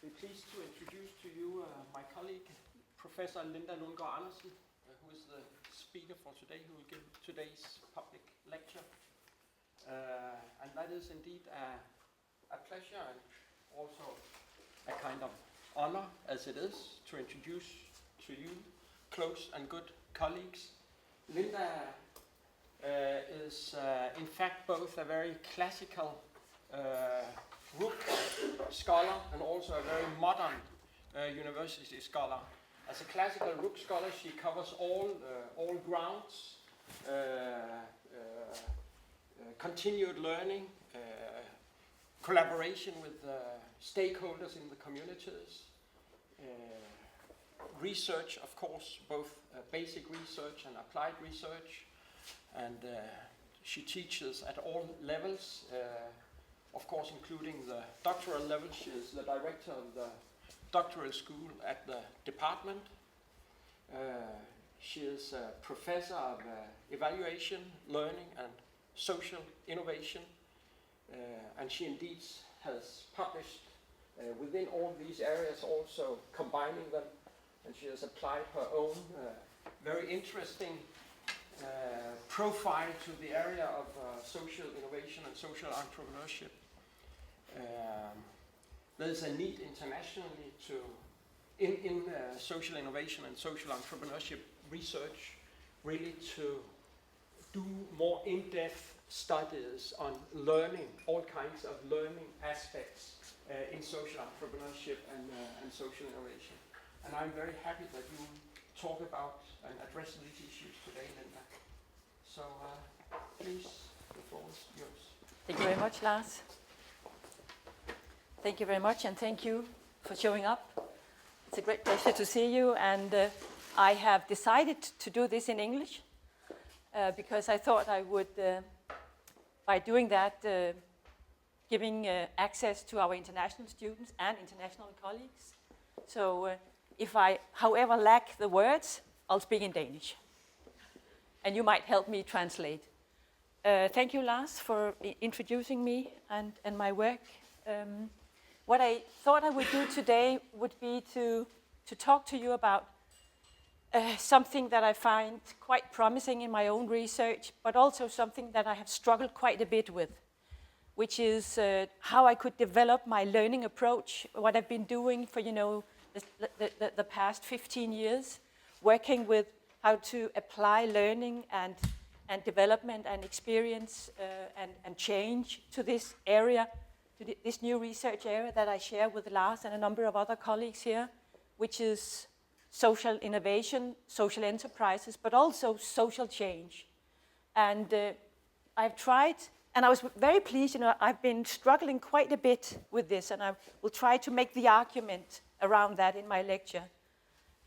be pleased to introduce to you my colleague, Professor Linda Lundgaard Andersen, who is the speaker for today, who will give today's public lecture. And that is indeed a pleasure and also a kind of honor, as it is, to introduce to you close and good colleagues. Linda is in fact both a very classical Rook scholar and also a very modern university scholar. As a classical Rook scholar, she covers all grounds, continued learning, collaboration with stakeholders in the communities, research, of course, both basic research and applied research, and she teaches at all levels, of course including the doctoral level. She is the director of the doctoral school at the department. She is a professor of evaluation, learning and social innovation, and she indeed has published within all these areas, also combining them, and she has applied her own very interesting profile to the area of social innovation and social entrepreneurship. There's a need internationally to, in social innovation and social entrepreneurship research, really to do more in-depth studies on learning, all kinds of learning aspects in social entrepreneurship and social innovation. And I'm very happy that you talk about and address these issues today, Linda. So please, the floor is yours. Thank you very much, Lars. Thank you very much, and thank you for showing up. It's a great pleasure to see you, and I have decided to do this in English because I thought I would, by doing that, giving access to our international students and international colleagues. So if I, however, lack the words, I'll speak in Danish. And you might help me translate. Thank you, Lars, for introducing me and my work. What I thought I would do today would be to talk to you about something that I find quite promising in my own research, but also something that I have struggled quite a bit with, which is how I could develop my learning approach, what I've been doing for, the past 15 years, working with how to apply learning and development and experience and change to this area, to this new research area that I share with Lars and a number of other colleagues here, which is social innovation, social enterprises, but also social change. And I've tried, and I was very pleased, I've been struggling quite a bit with this, and I will try to make the argument around that in my lecture.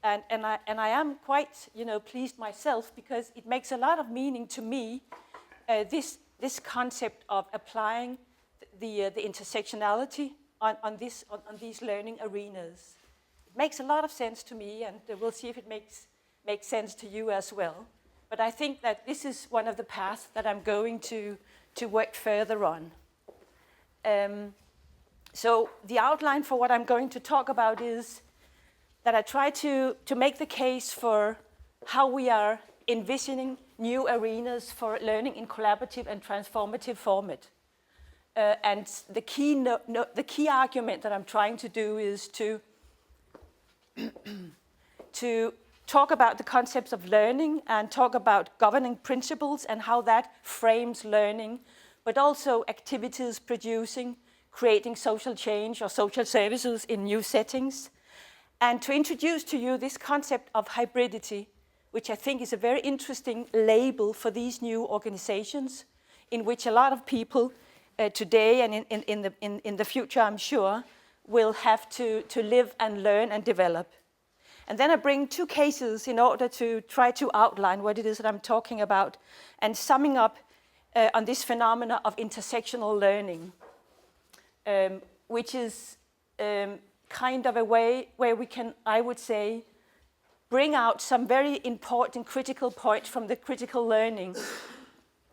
And I am quite, pleased myself, because it makes a lot of meaning to me, this concept of applying the intersectionality on these learning arenas. It makes a lot of sense to me, and we'll see if it makes sense to you as well. But I think that this is one of the paths that I'm going to work further on. So the outline for what I'm going to talk about is that I try to make the case for how we are envisioning new arenas for learning in collaborative and transformative format. And the key argument that I'm trying to do is to talk about the concepts of learning and talk about governing principles and how that frames learning, but also activities producing, creating social change or social services in new settings, and to introduce to you this concept of hybridity, which I think is a very interesting label for these new organizations, in which a lot of people today and in the future, I'm sure, will have to live and learn and develop. And then I bring two cases in order to try to outline what it is that I'm talking about, and summing up on this phenomena of intersectional learning, which is kind of a way where we can, I would say, bring out some very important critical points from the critical learning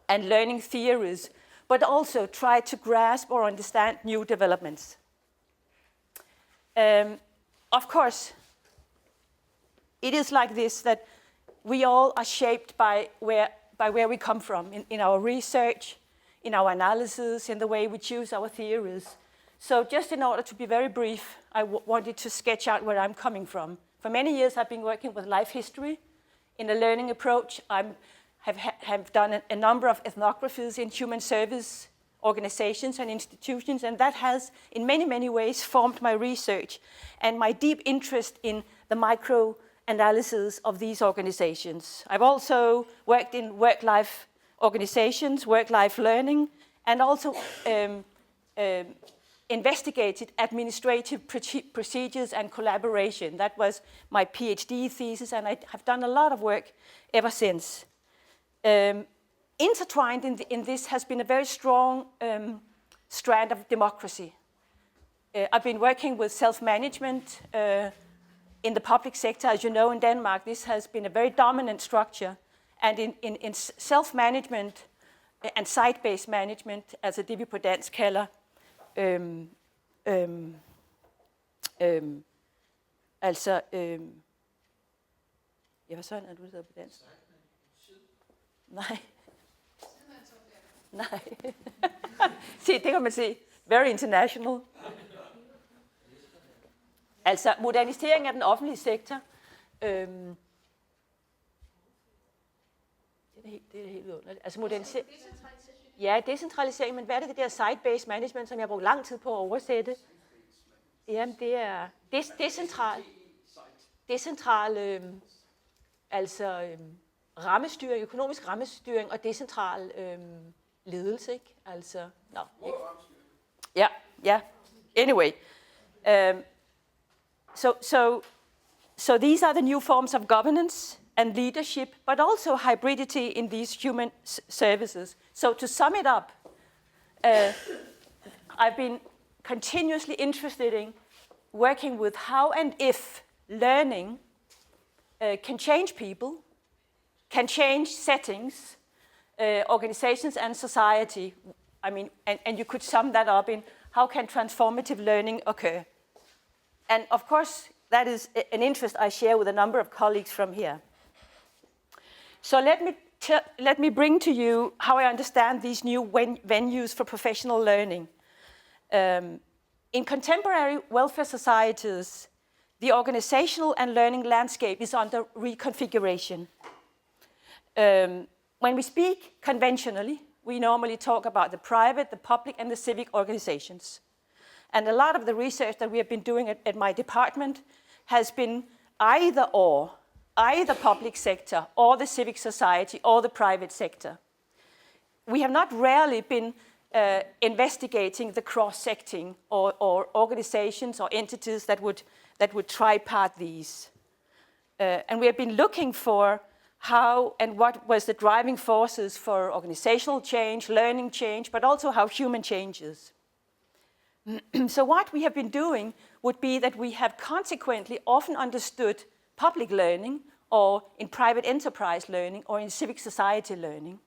and learning theories, but also try to grasp or understand new developments. Of course, it is like this, that we all are shaped by where we come from in our research, in our analysis, in the way we choose our theories. So just in order to be very brief, I wanted to sketch out where I'm coming from. For many years, I've been working with life history in a learning approach. I have done a number of ethnographies in human service organizations and institutions, and that has, in many, many ways, formed my research and my deep interest in the micro-analysis of these organizations. I've also worked in work-life organizations, work-life learning, and also investigated administrative procedures and collaboration. That was my PhD thesis, and I have done a lot of work ever since. Intertwined in this has been a very strong strand of democracy. I've been working with self-management in the public sector. As you know, in Denmark, this has been a very dominant structure. And in self-management and site-based management, altså det vi på dansk kalder ja, hvad sådan er du, det hedder på dansk? Nej. Nej. Se, det kan man se. Very international. Altså modernisering af den offentlige sektor. Det er helt underligt. Altså modernisering. Ja, decentralisering, men hvad er det der site-based management, som jeg har brugt lang tid på at oversætte? Jamen, det er decentral rammestyring, økonomisk rammestyring og decentral ledelse, ikke? Altså, no. Ja. Anyway, so these are the new forms of governance and leadership, but also hybridity in these human services. So to sum it up, I've been continuously interested in working with how and if learning can change people, can change settings, organizations and society. I mean, and you could sum that up in how can transformative learning occur? And of course, that is an interest I share with a number of colleagues from here. So let me bring to you how I understand these new venues for professional learning. In contemporary welfare societies, the organizational and learning landscape is under reconfiguration. When we speak conventionally, we normally talk about the private, the public, and the civic organizations. And a lot of the research that we have been doing at my department has been either public sector, or the civic society, or the private sector. We have not rarely been investigating the cross-secting or organizations or entities that would tripart these. And we have been looking for how and what was the driving forces for organizational change, learning change, but also how human changes. So what we have been doing would be that we have consequently often understood public learning, or in private enterprise learning, or in civic society learning.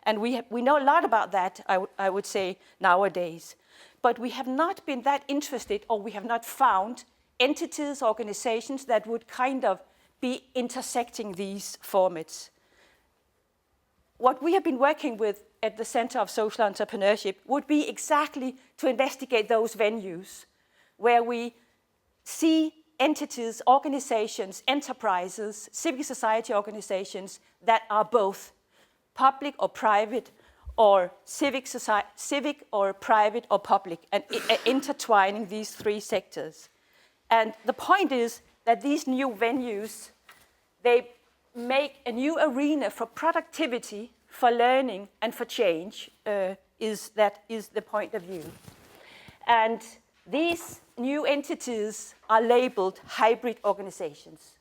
And we know a lot about that, I would say, nowadays. But we have not been that interested, or we have not found entities, organizations that would kind of be intersecting these formats. What we have been working with at the Center of Social Entrepreneurship would be exactly to investigate those venues where we see entities, organizations, enterprises, civic society organizations that are both public or private, or civic or private or public, and intertwining these three sectors. And the point is that these new venues, they make a new arena for productivity, for learning, and for change, is the point of view. And these new entities are labeled hybrid organizations.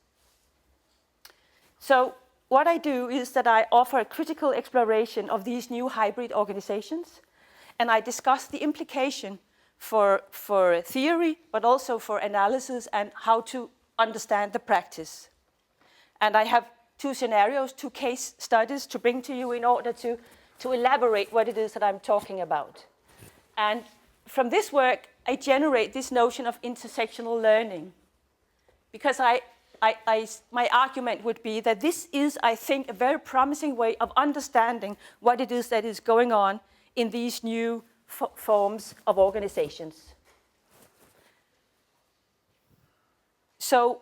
So what I do is that I offer a critical exploration of these new hybrid organizations, and I discuss the implication for theory, but also for analysis and how to understand the practice. And I have two scenarios, two case studies to bring to you in order to elaborate what it is that I'm talking about. And from this work, I generate this notion of intersectional learning, because my argument would be that this is, I think, a very promising way of understanding what it is that is going on in these new forms of organizations. So,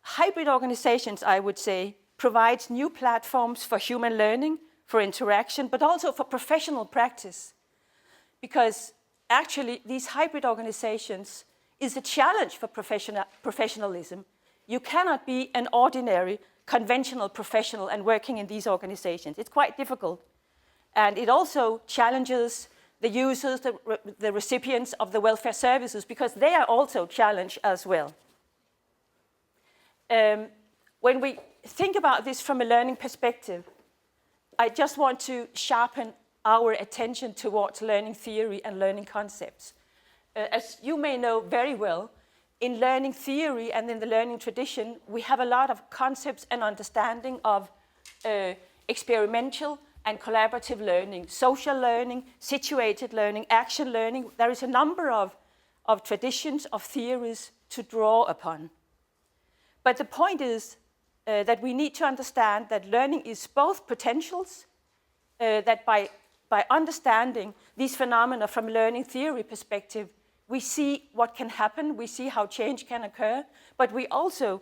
hybrid organizations, I would say, provides new platforms for human learning, for interaction, but also for professional practice. Because actually, these hybrid organizations is a challenge for professionalism. You cannot be an ordinary, conventional professional and working in these organizations. It's quite difficult. And it also challenges the users, the recipients of the welfare services, because they are also challenged as well. When we think about this from a learning perspective, I just want to sharpen our attention towards learning theory and learning concepts. As you may know very well, in learning theory and in the learning tradition, we have a lot of concepts and understanding of experiential and collaborative learning, social learning, situated learning, action learning. There is a number of traditions, of theories to draw upon. But the point is that we need to understand that learning is both potentials, that by understanding these phenomena from a learning theory perspective, we see what can happen, we see how change can occur, but we also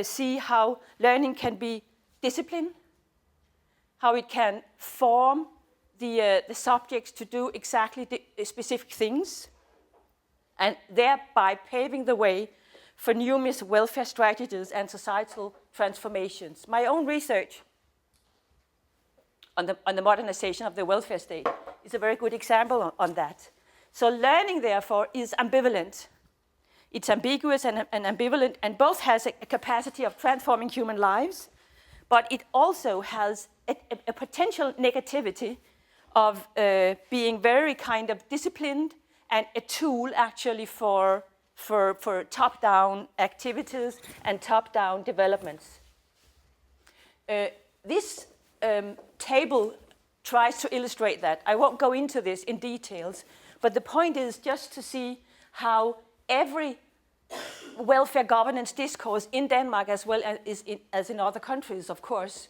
see how learning can be discipline, how it can form the subjects to do exactly the specific things, and thereby paving the way for numerous welfare strategies and societal transformations. My own research on the modernization of the welfare state is a very good example on that. So learning, therefore, is ambivalent. It's ambiguous and ambivalent, and both has a capacity of transforming human lives, but it also has a potential negativity of being very kind of disciplined and a tool actually for top-down activities and top-down developments. This table tries to illustrate that. I won't go into this in details, but the point is just to see how every welfare governance discourse in Denmark, as well as in other countries, of course,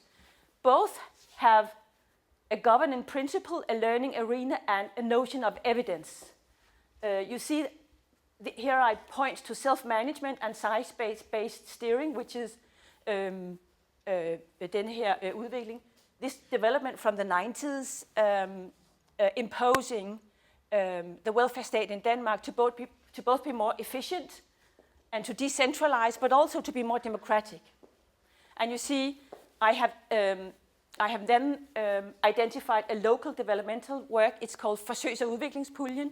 both have a governing principle, a learning arena, and a notion of evidence. You see, here I point to self-management and science-based steering, which is den her udvikling. This development from the 90s, imposing the welfare state in Denmark to both be more efficient and to decentralize, but also to be more democratic. And you see, I have then identified a local developmental work. It's called Forsøgs- og udviklingspuljen,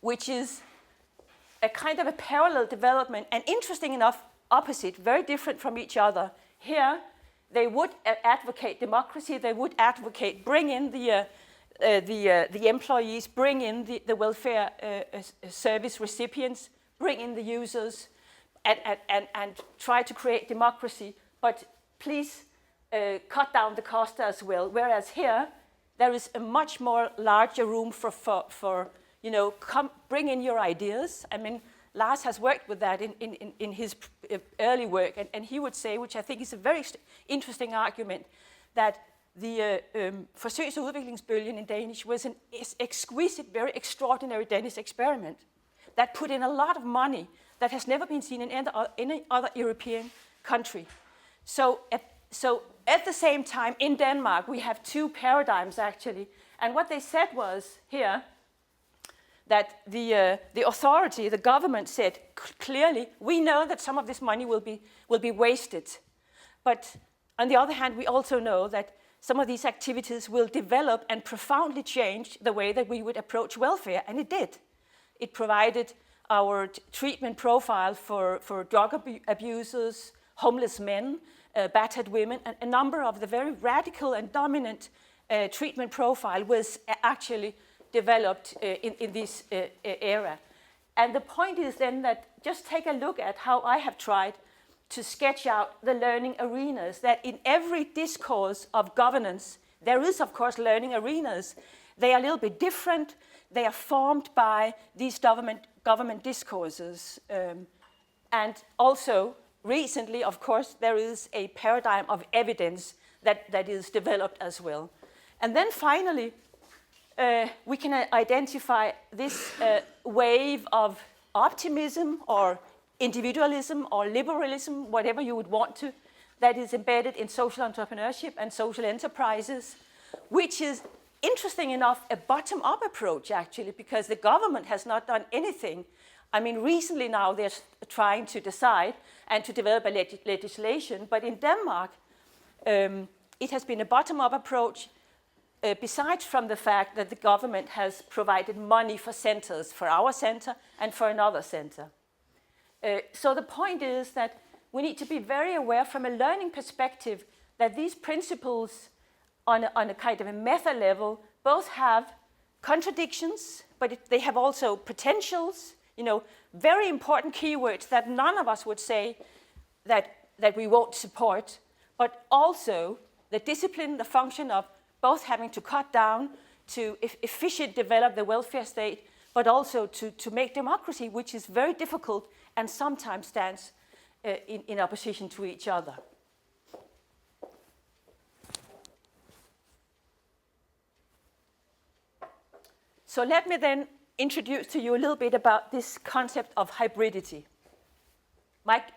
which is a kind of a parallel development, and interesting enough, opposite, very different from each other. Here, they would advocate democracy. They would advocate bring in the employees, bring in the welfare service recipients, bring in the users, and try to create democracy. But please cut down the cost as well. Whereas here, there is a much more larger room for bring in your ideas. I mean, Lars has worked with that in his early work, and he would say, which I think is a very interesting argument, that the Forsøgs- og udviklingsbølgen in Danish was an exquisite, very extraordinary Danish experiment that put in a lot of money that has never been seen in any other European country. So at the same time, in Denmark, we have two paradigms, actually. And what they said was here, that the authority, the government said clearly, we know that some of this money will be wasted. But on the other hand, we also know that some of these activities will develop and profoundly change the way that we would approach welfare, and it did. It provided our treatment profile for drug abusers, homeless men, battered women, and a number of the very radical and dominant treatment profile was actually developed in this era. And the point is then that just take a look at how I have tried to sketch out the learning arenas, that in every discourse of governance, there is, of course, learning arenas. They are a little bit different. They are formed by these government discourses. And also, recently, of course, there is a paradigm of evidence that is developed as well. And then finally, we can identify this wave of optimism or individualism or liberalism, whatever you would want to, that is embedded in social entrepreneurship and social enterprises, which is, interesting enough, a bottom-up approach, actually, because the government has not done anything. I mean, recently now they're trying to decide and to develop a legislation, but in Denmark, it has been a bottom-up approach, besides from the fact that the government has provided money for centers, for our center and for another center. So the point is that we need to be very aware from a learning perspective that these principles on a kind of a meta level both have contradictions, but they have also potentials, very important keywords that none of us would say that we won't support, but also the discipline, the function of both having to cut down to efficient develop the welfare state, but also to make democracy, which is very difficult and sometimes stands in opposition to each other. So let me then introduce to you a little bit about this concept of hybridity. What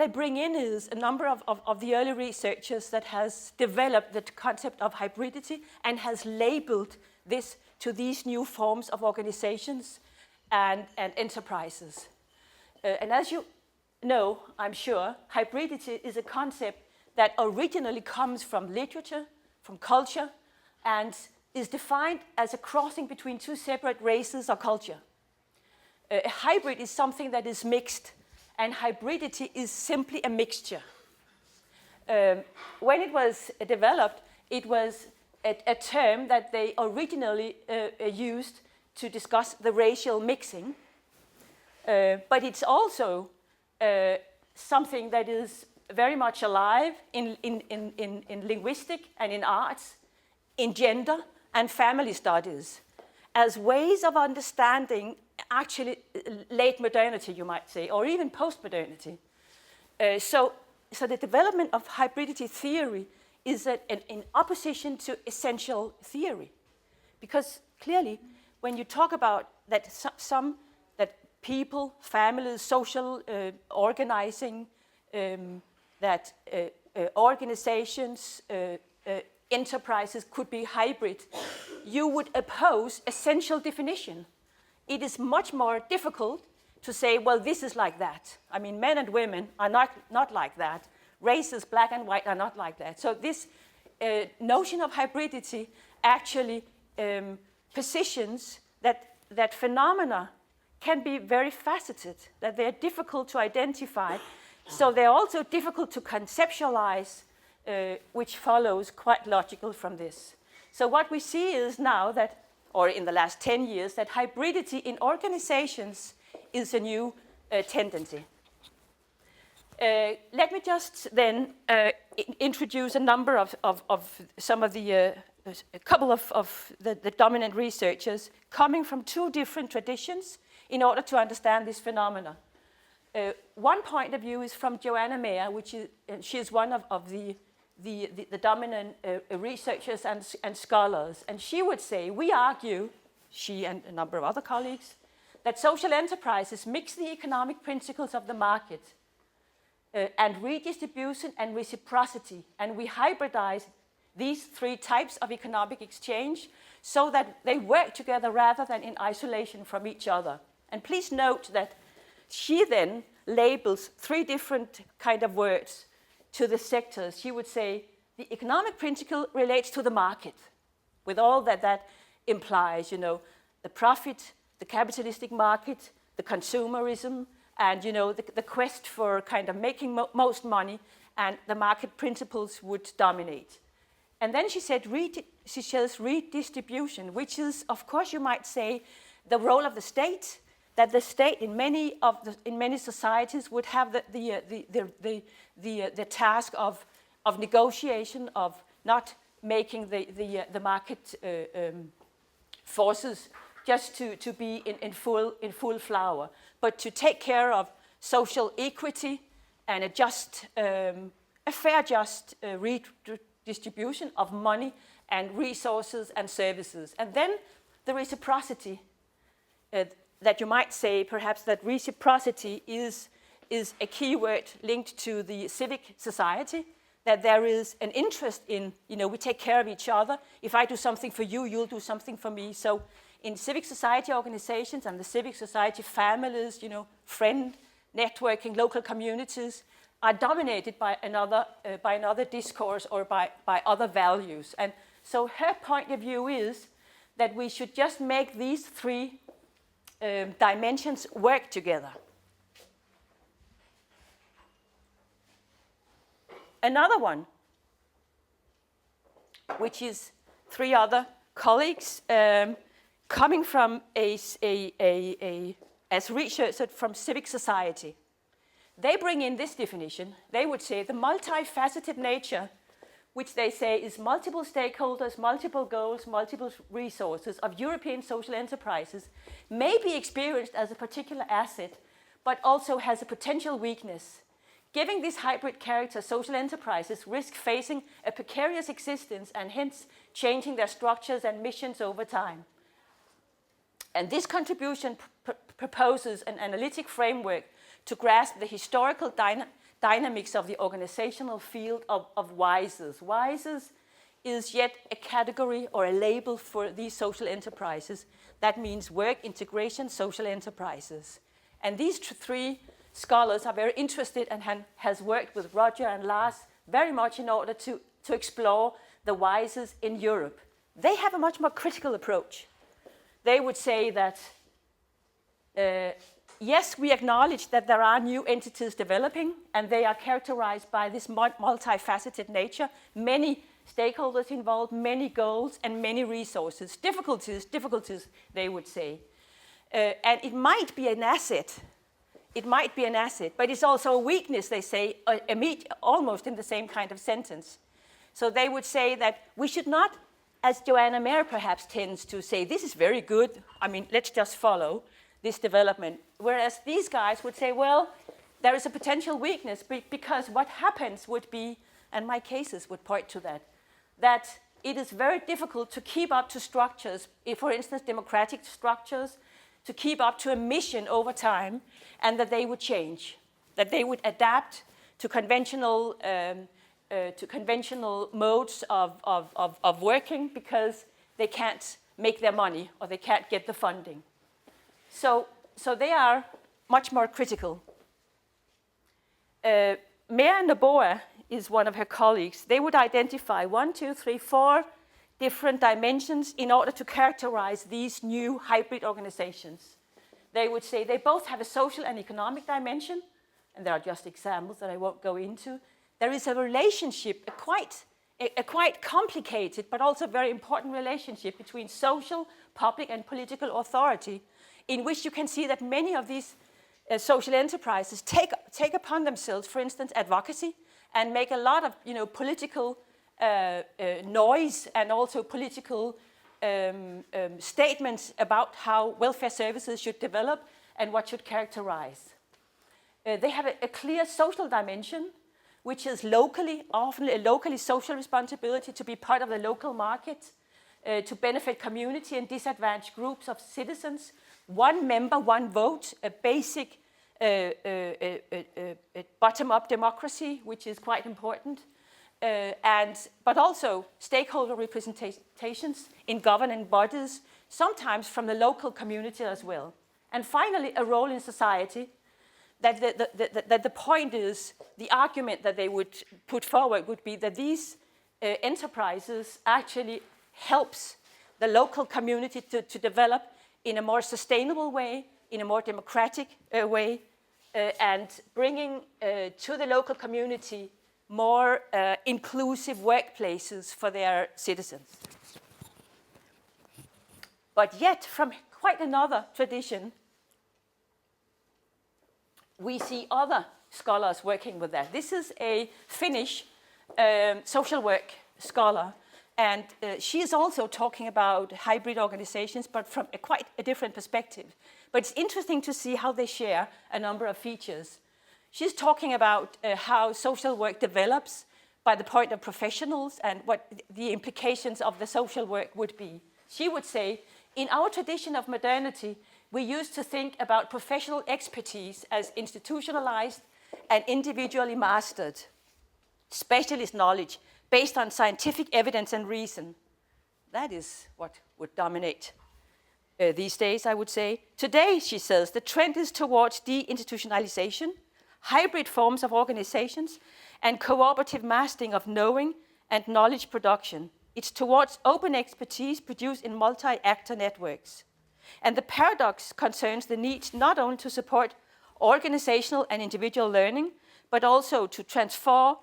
I bring in is a number of the early researchers that has developed the concept of hybridity and has labeled this to these new forms of organizations and enterprises. And as you know, I'm sure, hybridity is a concept that originally comes from literature, from culture, and is defined as a crossing between two separate races or culture. A hybrid is something that is mixed, and hybridity is simply a mixture. When it was developed, it was a term that they originally used to discuss the racial mixing, but it's also something that is very much alive in linguistic and in arts, in gender and family studies, as ways of understanding actually late modernity, you might say, or even post-modernity. So the development of hybridity theory is in opposition to essential theory. Because clearly, when you talk about that that people, families, social organizing, that organizations, enterprises could be hybrid, you would oppose essential definition. It is much more difficult to say, well, this is like that. I mean, men and women are not like that. Races, black and white, are not like that. So this notion of hybridity actually positions that phenomena can be very faceted, that they're difficult to identify. So they're also difficult to conceptualize, which follows quite logical from this. So what we see is now that, or in the last 10 years, that hybridity in organizations is a new tendency. Let me just then introduce a number of some of the, a couple of the dominant researchers coming from two different traditions in order to understand this phenomena. One point of view is from Joanna Meyer, which is, she is one of the dominant researchers and scholars. And she would say, we argue, she and a number of other colleagues, that social enterprises mix the economic principles of the market and redistribution and reciprocity. And we hybridize these three types of economic exchange so that they work together rather than in isolation from each other. And please note that she then labels three different kind of words to the sectors. She would say the economic principle relates to the market, with all that implies, the profit, the capitalistic market, the consumerism, and the quest for kind of making most money, and the market principles would dominate. And then she said she says redistribution, which is, of course, you might say, the role of the state. That the state in many societies would have the task of of negotiation, of not making the market forces just to be in full flower, but to take care of social equity and a fair, just redistribution of money and resources and services. And then the reciprocity, that you might say perhaps that reciprocity is a key word linked to the civic society, that there is an interest in, we take care of each other. If I do something for you, you'll do something for me. So in civic society organizations and the civic society families, friend networking, local communities are dominated by another discourse or by other values. And so her point of view is that we should just make these three dimensions work together. Another one, which is three other colleagues coming from as researchers from civic society. They bring in this definition. They would say the multifaceted nature, which they say is multiple stakeholders, multiple goals, multiple resources of European social enterprises, may be experienced as a particular asset, but also has a potential weakness. Giving this hybrid character, social enterprises risk facing a precarious existence and hence changing their structures and missions over time. And this contribution proposes an analytic framework to grasp the historical dynamics of the organizational field of WISEs. WISEs is yet a category or a label for these social enterprises. That means work, integration, social enterprises. And these three scholars are very interested and has worked with Roger and Lars very much in order to explore the WISEs in Europe. They have a much more critical approach. They would say that, yes, we acknowledge that there are new entities developing, and they are characterized by this multifaceted nature, many stakeholders involved, many goals, and many resources. Difficulties, they would say. And it might be an asset. It might be an asset, but it's also a weakness, they say, almost in the same kind of sentence. So they would say that we should not, as Joanna Mayer perhaps tends to say, this is very good, let's just follow this development. Whereas these guys would say, well, there is a potential weakness because what happens would be, and my cases would point to that it is very difficult to keep up to structures, for instance, democratic structures, to keep up to a mission over time, and that they would change, that they would adapt to conventional modes of working because they can't make their money or they can't get the funding. So they are much more critical. Mea Noboa is one of her colleagues. They would identify 1, 2, 3, 4 different dimensions in order to characterize these new hybrid organizations. They would say they both have a social and economic dimension, and there are just examples that I won't go into. There is a relationship, a quite complicated but also very important relationship between social, public, and political authority, in which you can see that many of these social enterprises take upon themselves, for instance, advocacy, and make a lot of political noise and also political statements about how welfare services should develop and what should characterize. They have a clear social dimension, which is often a locally social responsibility to be part of the local market, to benefit community and disadvantaged groups of citizens. One member, one vote, a basic bottom-up democracy, which is quite important. But also stakeholder representations in governing bodies, sometimes from the local community as well. And finally, a role in society. That the point is, the argument that they would put forward would be that these enterprises actually helps the local community to develop in a more sustainable way, in a more democratic way, and bringing to the local community more inclusive workplaces for their citizens. But yet, from quite another tradition, we see other scholars working with that. This is a Finnish social work scholar, and she is also talking about hybrid organizations, but from quite a different perspective. But it's interesting to see how they share a number of features. She's talking about how social work develops by the point of professionals and what the implications of the social work would be. She would say, in our tradition of modernity, we used to think about professional expertise as institutionalized and individually mastered, specialist knowledge based on scientific evidence and reason. That is what would dominate these days, I would say. Today, she says, the trend is towards deinstitutionalization, hybrid forms of organizations, and cooperative mastering of knowing and knowledge production. It's towards open expertise produced in multi-actor networks. And the paradox concerns the need not only to support organizational and individual learning, but also to transfer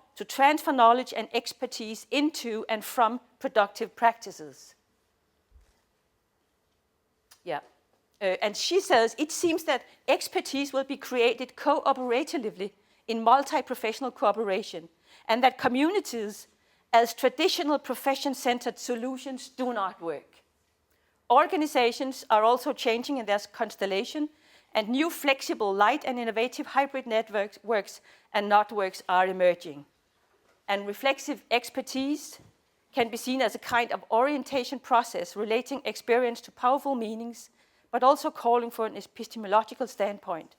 knowledge and expertise into and from productive practices. Yeah. And she says, it seems that expertise will be created cooperatively in multi-professional cooperation, and that communities as traditional profession-centered solutions do not work. Organizations are also changing in their constellation, and new flexible, light and innovative hybrid networks and networks are emerging. And reflexive expertise can be seen as a kind of orientation process relating experience to powerful meanings, but also calling for an epistemological standpoint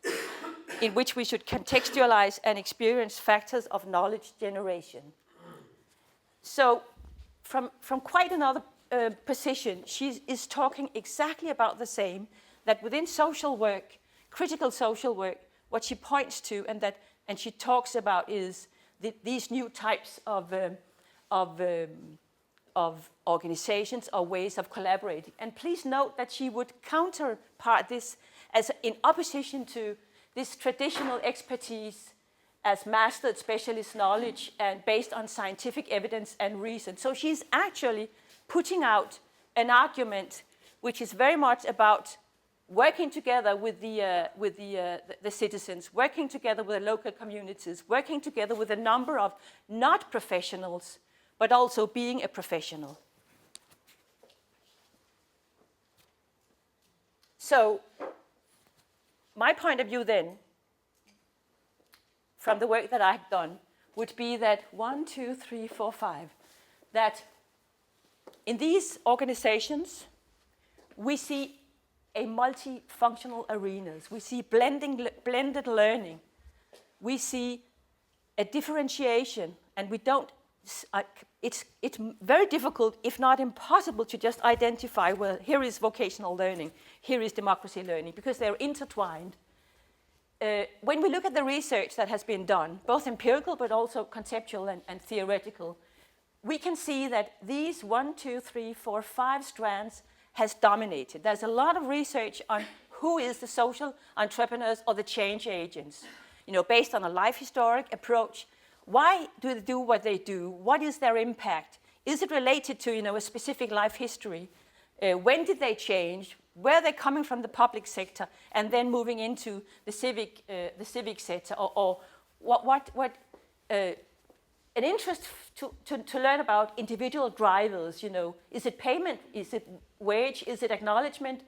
in which we should contextualize and experience factors of knowledge generation. So from quite another position, she is talking exactly about the same, that within social work, critical social work, what she points to and she talks about is these new types of organizations or ways of collaborating. And please note that she would counterpart this as in opposition to this traditional expertise as mastered specialist knowledge and based on scientific evidence and reason. So she's actually putting out an argument which is very much about working together with the citizens, working together with the local communities, working together with a number of not professionals, but also being a professional. So my point of view then, from the work that I've done, would be that 1, 2, 3, 4, 5, that in these organizations, we see a multifunctional arenas. We see blended learning. We see a differentiation, and we don't, it's very difficult, if not impossible, to just identify, well, here is vocational learning, here is democracy learning, because they're intertwined. When we look at the research that has been done, both empirical but also conceptual and theoretical, we can see that these 1, 2, 3, 4, 5 strands has dominated. There's a lot of research on who is the social entrepreneurs or the change agents, based on a life historic approach. Why do they do what they do? What is their impact? Is it related to, a specific life history? When did they change? Where are they coming from the public sector and then moving into the civic sector? Or what an interest to learn about individual drivers, is it payment? Is it wage? Is it acknowledgement?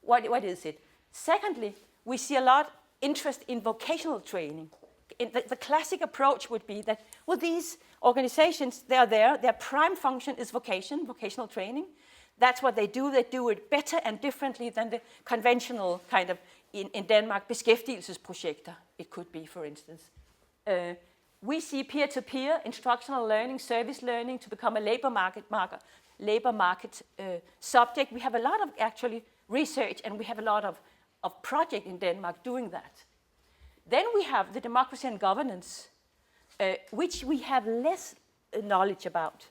What is it? Secondly, we see a lot of interest in vocational training. The classic approach would be that, well, these organizations, they are there, their prime function is vocational training. That's what they do it better and differently than the conventional kind of, in Denmark, beskæftigelsesprojekter, it could be, for instance. We see peer-to-peer instructional learning, service learning to become a labor market subject. We have a lot of actually research and we have a lot of project in Denmark doing that. Then we have the democracy and governance, which we have less knowledge about,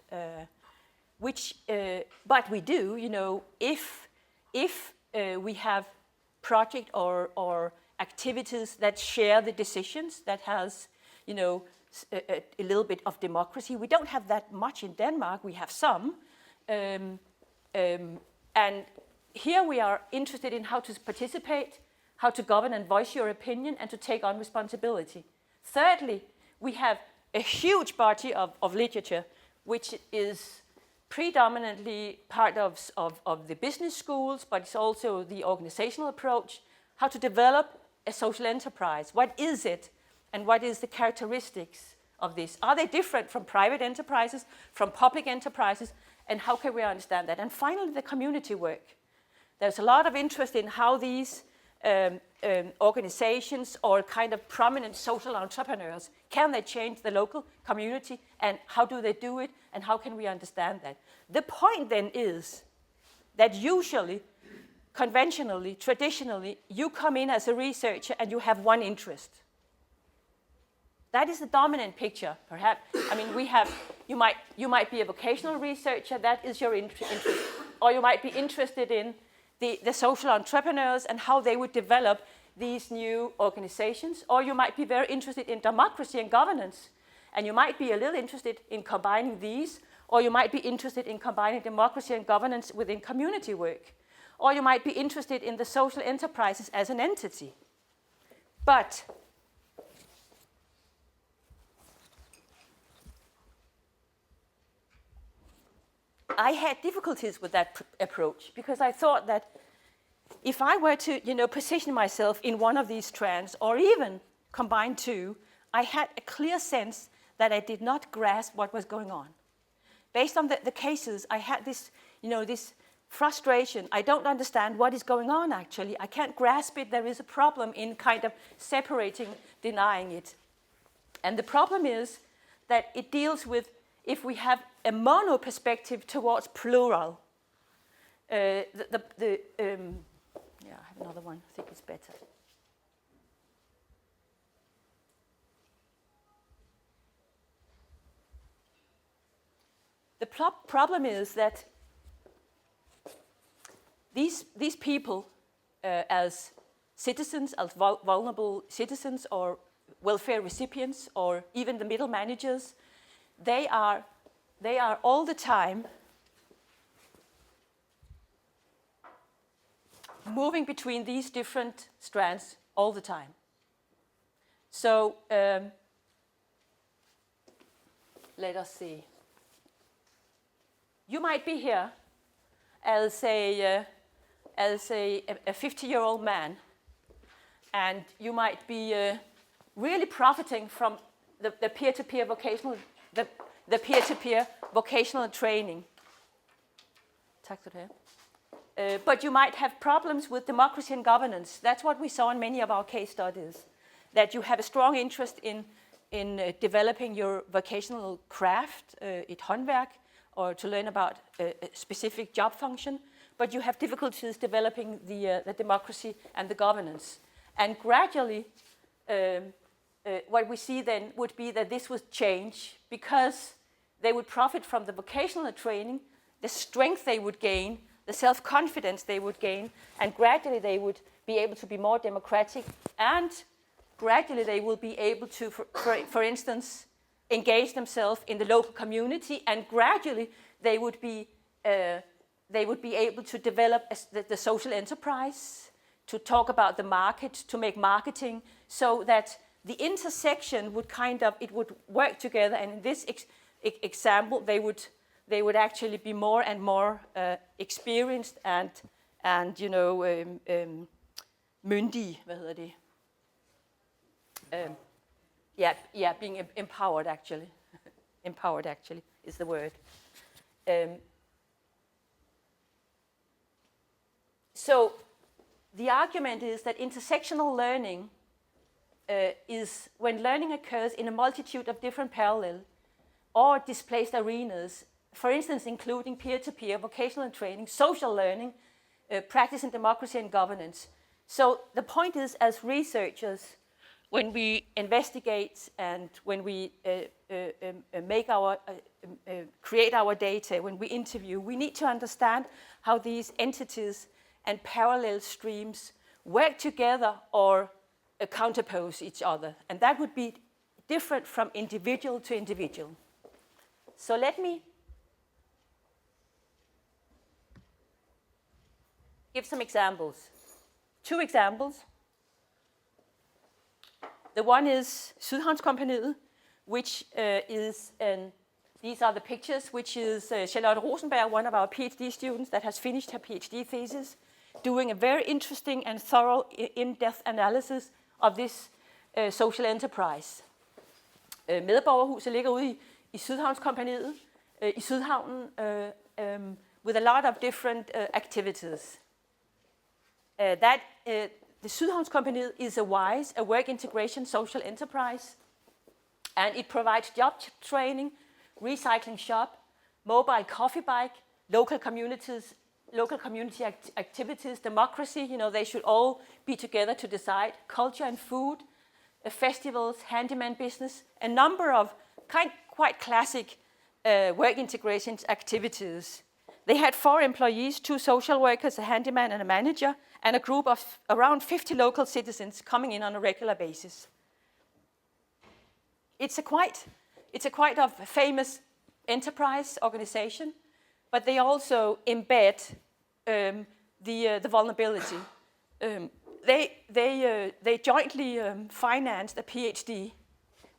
but we do, if we have project or activities that share the decisions, that has, a little bit of democracy. We don't have that much in Denmark. We have some. And here we are interested in how to participate, how to govern and voice your opinion, and to take on responsibility. Thirdly, we have a huge body of literature, which is predominantly part of the business schools, but it's also the organizational approach, how to develop a social enterprise. What is it, and what is the characteristics of this? Are they different from private enterprises, from public enterprises, and how can we understand that? And finally, the community work. There's a lot of interest in how these organizations or kind of prominent social entrepreneurs, can they change the local community, and how do they do it, and how can we understand that? The point then is that usually, conventionally, traditionally, you come in as a researcher and you have one interest. That is the dominant picture, perhaps. I mean, you might be a vocational researcher, that is your interest, or you might be interested in the social entrepreneurs and how they would develop these new organizations, or you might be very interested in democracy and governance, and you might be a little interested in combining these, or you might be interested in combining democracy and governance within community work, or you might be interested in the social enterprises as an entity. But I had difficulties with that approach, because I thought that if I were to, position myself in one of these strands, or even combine two, I had a clear sense that I did not grasp what was going on. Based on the cases, I had this, this frustration. I don't understand what is going on, actually. I can't grasp it. There is a problem in kind of separating, denying it. And the problem is that it deals with, if we have a mono perspective towards plural. I have another one. I think it's better. The problem is that these people, as citizens, as vulnerable citizens, or welfare recipients, or even the middle managers, they are all the time moving between these different strands all the time. So let us see. You might be here as a 50-year-old man, and you might be really profiting from the peer-to-peer vocational the peer-to-peer vocational training. But you might have problems with democracy and governance. That's what we saw in many of our case studies, that you have a strong interest in developing your vocational craft, et håndværk, or to learn about a specific job function, but you have difficulties developing the democracy and the governance. And gradually, what we see then would be that this would change, because they would profit from the vocational training, the strength they would gain, the self-confidence they would gain, and gradually they would be able to be more democratic, and gradually they will be able to, for instance, engage themselves in the local community, and gradually they would be able to develop the social enterprise, to talk about the market, to make marketing, so that the intersection would it would work together. And in this example, they would actually be more and more experienced and myndige, hvad hedder det? Being empowered actually. Empowered actually is the word. So the argument is that intersectional learning is when learning occurs in a multitude of different parallel or displaced arenas, for instance, including peer-to-peer, vocational training, social learning, practice in democracy and governance. So the point is, as researchers, when we investigate and when we create our data, when we interview, we need to understand how these entities and parallel streams work together or counterpose each other. And that would be different from individual to individual. So let me give some examples. 2 examples. The one is Sydhavnskompagniet, which these are the pictures, which is Charlotte Rosenberg, one of our PhD students that has finished her PhD thesis, doing a very interesting and thorough in-depth analysis of this social enterprise. Medborgerhuset ligger ude i Sydhavnskompagniet, i Sydhavnen, with a lot of different activities. The Sydhavnskompagniet is a WISE, a work integration social enterprise, and it provides job training, recycling shop, mobile coffee bike, local community activities, democracy. They should all be together to decide. Culture and food, festivals, handyman business, a number of quite classic work integration activities. They had 4 employees, 2 social workers, a handyman and a manager, and a group of around 50 local citizens coming in on a regular basis. It's a quite of famous enterprise organization, but they also embed the vulnerability. They jointly financed a PhD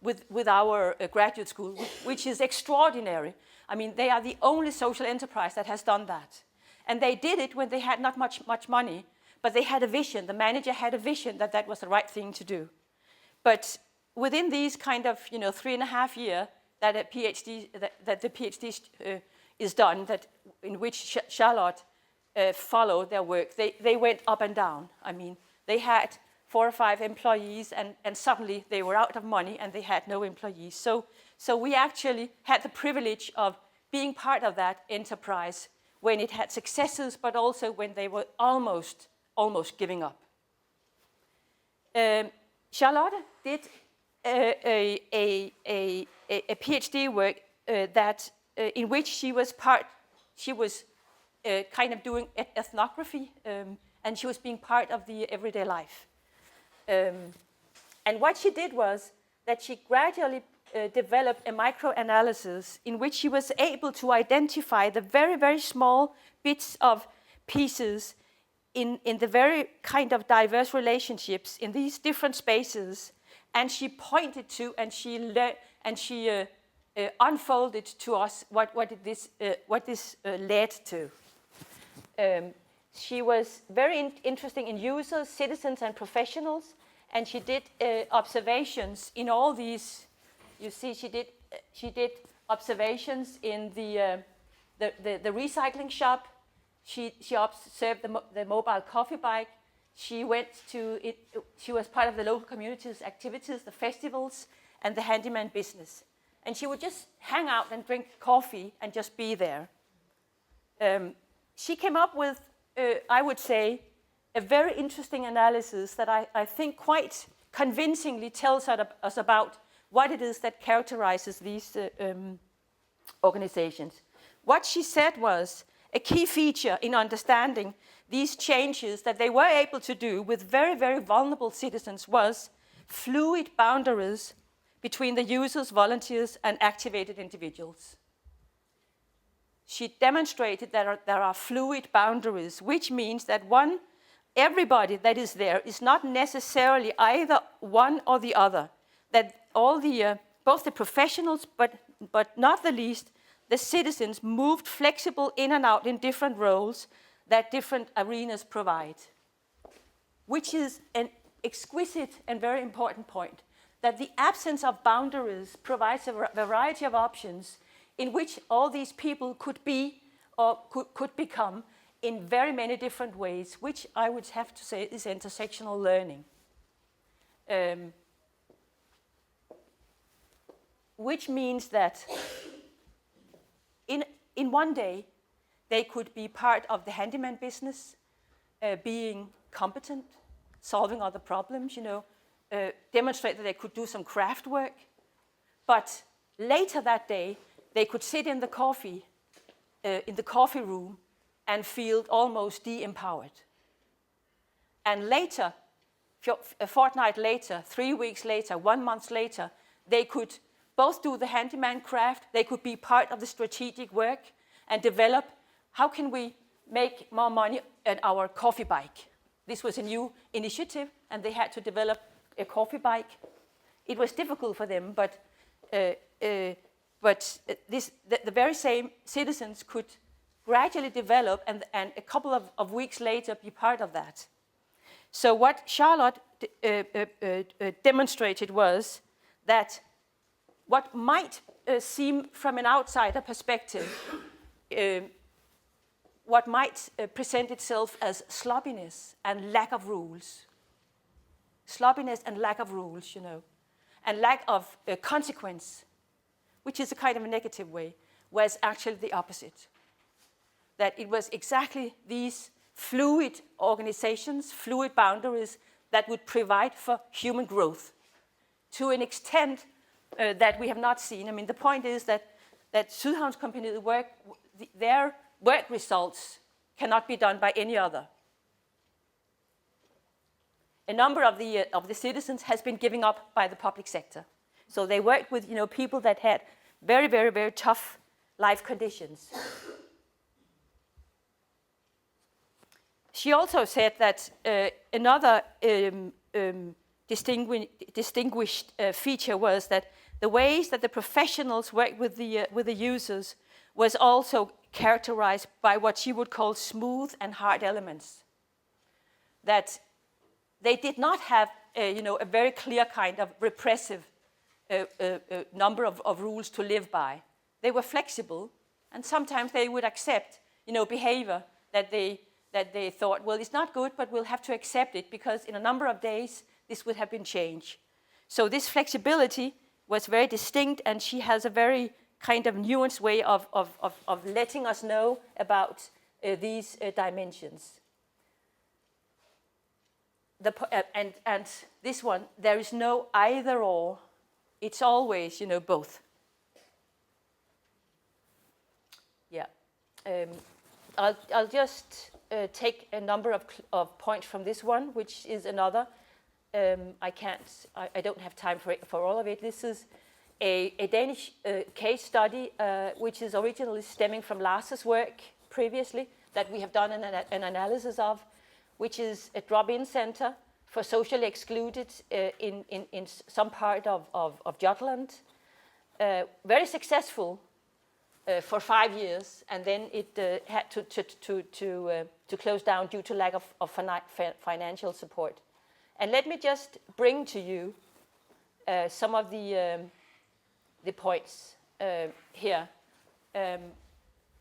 with our graduate school, which is extraordinary. I mean, they are the only social enterprise that has done that. And they did it when they had not much money, but they had a vision. The manager had a vision that was the right thing to do. But within these kind of 3.5 years that the PhD is done, in which Charlotte followed their work, they went up and down. I mean, they had 4 or 5 employees, and suddenly they were out of money and they had no employees. So we actually had the privilege of being part of that enterprise when it had successes, but also when they were almost giving up. Charlotte did a PhD work in which she was kind of doing ethnography, and she was being part of the everyday life. And what she did was that she gradually developed a microanalysis in which she was able to identify the very, very small bits of pieces in the very kind of diverse relationships in these different spaces, and she pointed to and she unfolded to us what this led to. She was very interesting in users, citizens, and professionals, and she did observations in all these. You see, she did observations in the recycling shop. She observed the mobile coffee bike. She went to it. She was part of the local community's activities, the festivals, and the handyman business. And she would just hang out and drink coffee and just be there. She came up with, I would say, a very interesting analysis that I think quite convincingly tells us about what it is that characterizes these organizations. What she said was a key feature in understanding these changes that they were able to do with very, very vulnerable citizens was fluid boundaries between the users, volunteers, and activated individuals. She demonstrated that there are fluid boundaries, which means that everybody that is there is not necessarily either one or the other. That both the professionals, but not the least, the citizens moved flexible in and out in different roles that different arenas provide. Which is an exquisite and very important point, that the absence of boundaries provides a variety of options in which all these people could be or could become in very many different ways, which I would have to say is intersectional learning. Which means that in one day, they could be part of the handyman business, being competent, solving other problems, demonstrate that they could do some craft work. But later that day, they could sit in the coffee room and feel almost de-empowered. And later, a fortnight later, 3 weeks later, 1 month later, they could both do the handyman craft, they could be part of the strategic work and develop how can we make more money at our coffee bike. This was a new initiative and they had to develop a coffee bike. It was difficult for them, but the very same citizens could gradually develop and a couple of weeks later be part of that. So what Charlotte demonstrated was that what might seem from an outsider perspective, what might present itself as sloppiness and lack of rules. Sloppiness and lack of rules, you know, and lack of consequence, which is a kind of a negative way, was actually the opposite. That it was exactly these fluid organizations, fluid boundaries that would provide for human growth to an extent that we have not seen. I mean, the point is that Sydhavnskompagniet their work results cannot be done by any other. A number of the citizens has been given up by the public sector. So they worked with, you know, people that had very, very, very tough life conditions. She also said that another distinguished feature was that the ways that the professionals worked with the users was also characterized by what she would call smooth and hard elements. That they did not have a very clear kind of repressive number of rules to live by. They were flexible, and sometimes they would accept, you know, behavior that they thought, well, it's not good, but we'll have to accept it because in a number of days this would have been changed. So this flexibility was very distinct, and she has a very kind of nuanced way of letting us know about these dimensions. And this one, there is no either or. It's always, you know, both. Yeah. I'll just take a number of points from this one, which is another. I don't have time for all of it. This is a Danish case study, which is originally stemming from Lars's work previously, that we have done an analysis of, which is a drop-in center for socially excluded in some part of Jutland. Very successful for 5 years, and then it had to close down due to lack of financial support. And let me just bring to you some of the points here.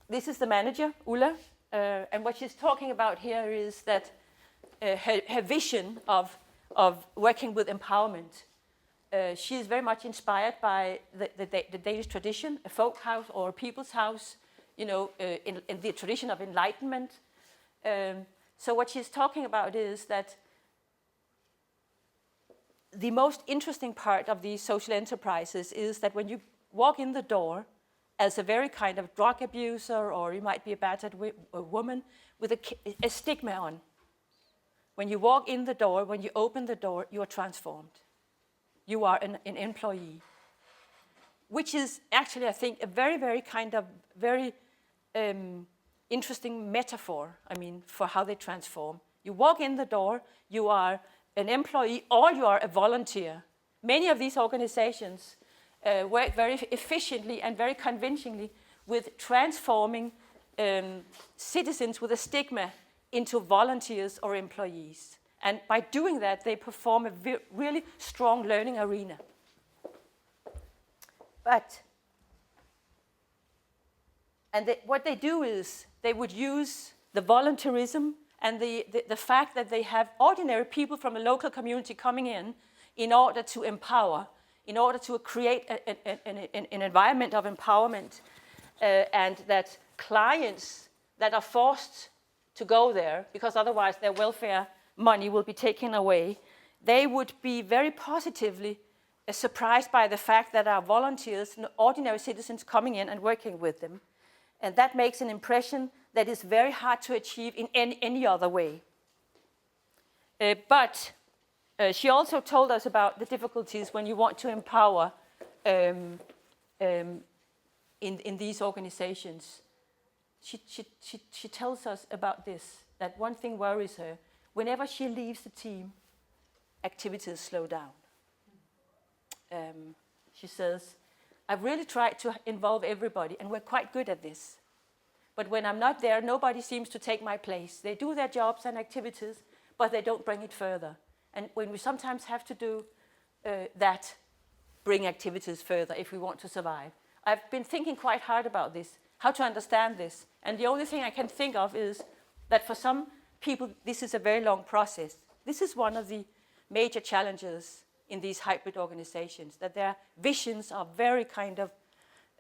This is the manager, Ulla, and what she's talking about here is that her vision of working with empowerment. She is very much inspired by the Danish tradition, a folk house or a people's house, you know, in the tradition of enlightenment. So what she's talking about is that the most interesting part of these social enterprises is that when you walk in the door as a very kind of drug abuser, or you might be a battered woman with a stigma on. When you walk in the door, when you open the door, you are transformed. You are an employee. Which is actually, I think, a very, very kind of very interesting metaphor, I mean, for how they transform. You walk in the door, you are an employee, or you are a volunteer. Many of these organizations work very efficiently and very convincingly with transforming citizens with a stigma into volunteers or employees. And by doing that, they perform a really strong learning arena. What they do is they would use the volunteerism and the fact that they have ordinary people from a local community coming in order to empower, in order to create an environment of empowerment, and that clients that are forced to go there, because otherwise their welfare money will be taken away, they would be very positively surprised by the fact that our volunteers, ordinary citizens coming in and working with them. And that makes an impression that is very hard to achieve in any other way. But she also told us about the difficulties when you want to empower in these organizations. She tells us about this, that one thing worries her. Whenever she leaves the team, activities slow down. She says, I've really tried to involve everybody, and we're quite good at this. But when I'm not there, nobody seems to take my place. They do their jobs and activities, but they don't bring it further. And when we sometimes have to do that, bring activities further if we want to survive. I've been thinking quite hard about this, how to understand this. And the only thing I can think of is that for some people, this is a very long process. This is one of the major challenges in these hybrid organizations, that their visions are very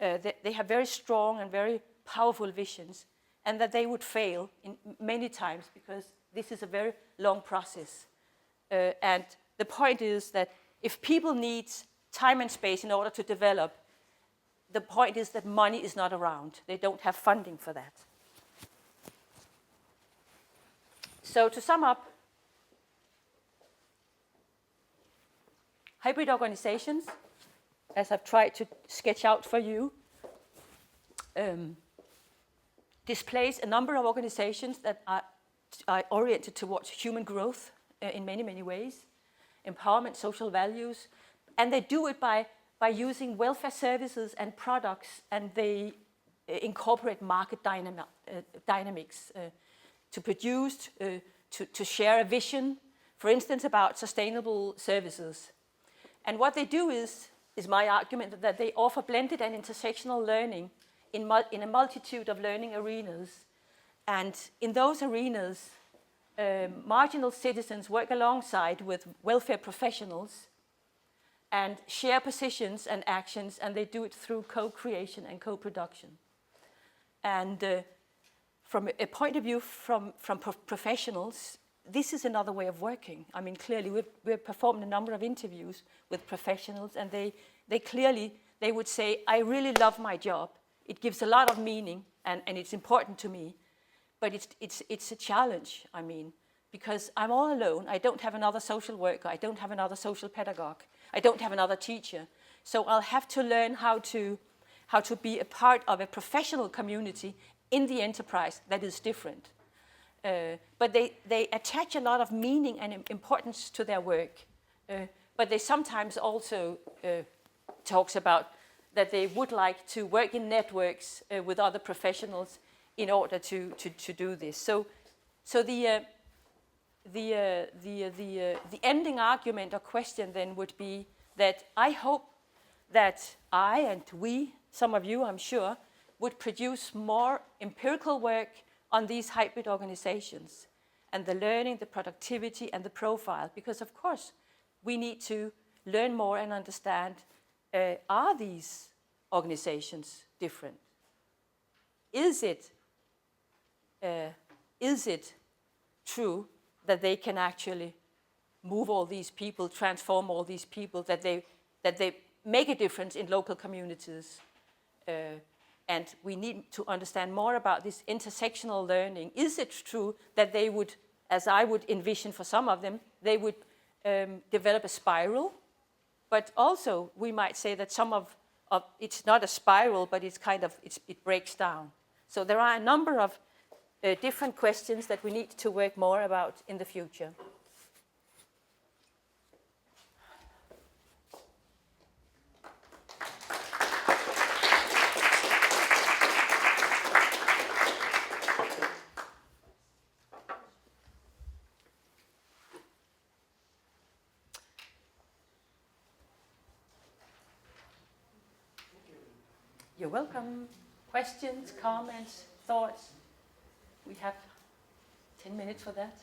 they have very strong and very powerful visions, and that they would fail in many times because this is a very long process. And the point is that if people need time and space in order to develop, the point is that money is not around. They don't have funding for that. So to sum up, hybrid organizations, as I've tried to sketch out for you, displays a number of organizations that are oriented towards human growth in many, many ways, empowerment, social values, and they do it by using welfare services and products, and they incorporate market dynamics to produce, to share a vision, for instance, about sustainable services. And what they do is my argument, that they offer blended and intersectional learning in a multitude of learning arenas. And in those arenas, marginal citizens work alongside with welfare professionals and share positions and actions, and they do it through co-creation and co-production. And from a point of view from professionals, this is another way of working. I mean, clearly, we've performed a number of interviews with professionals, and they clearly would say, I really love my job. It gives a lot of meaning, and it's important to me. But it's a challenge, I mean, because I'm all alone. I don't have another social worker. I don't have another social pedagogue. I don't have another teacher. So I'll have to learn how to be a part of a professional community in the enterprise that is different. But they attach a lot of meaning and importance to their work. But they sometimes also talks about that they would like to work in networks with other professionals in order to do this. So the ending argument or question then would be that I hope that I and we, some of you I'm sure, would produce more empirical work on these hybrid organizations and the learning, the productivity, and the profile, because of course we need to learn more and understand, are these organizations different? Is it true that they can actually move all these people, transform all these people, that they make a difference in local communities? And we need to understand more about this intersectional learning. Is it true that they would, as I would envision for some of them, they would develop a spiral? But also, we might say that some of it's not a spiral, but it's it breaks down. So there are a number of different questions that we need to work more about in the future. You're welcome. Questions, comments, thoughts? We have 10 minutes for that.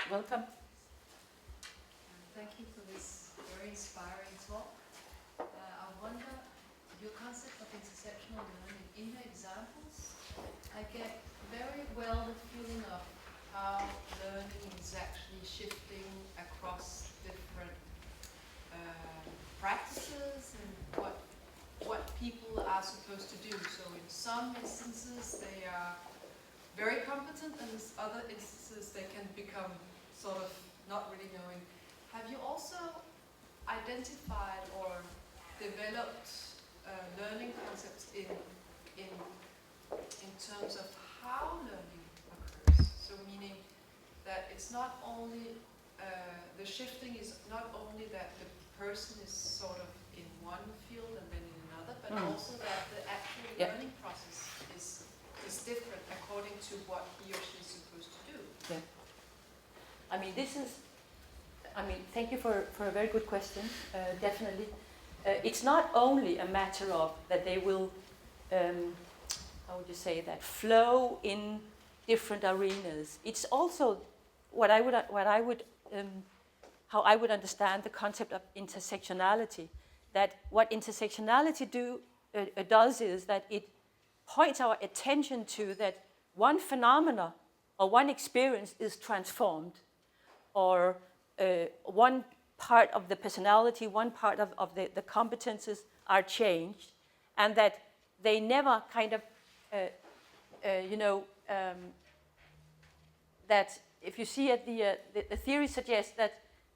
Welcome. Thank you for this very inspiring talk. I wonder, your concept of intersectional learning, in the examples, I get very well the feeling of how learning is actually shifting across different practices and what people are supposed to do. So in some instances they are very competent, and in other instances they can become sort of not really knowing. Have you also identified or developed learning concepts in terms of how learning occurs? So meaning that it's not only the shifting is not only that the person is sort of in one field and then in another, another, but also that the actual learning process is different according to what he or she is supposed to do. Yeah. I mean, thank you for a very good question, definitely. It's not only a matter of that they will, how would you say that, flow in different arenas. It's also how I would understand the concept of intersectionality. That what intersectionality does is that it points our attention to that one phenomena or one experience is transformed, or one part of the personality, one part of the competences are changed, and that they never kind of, that if you see it, the theory suggests that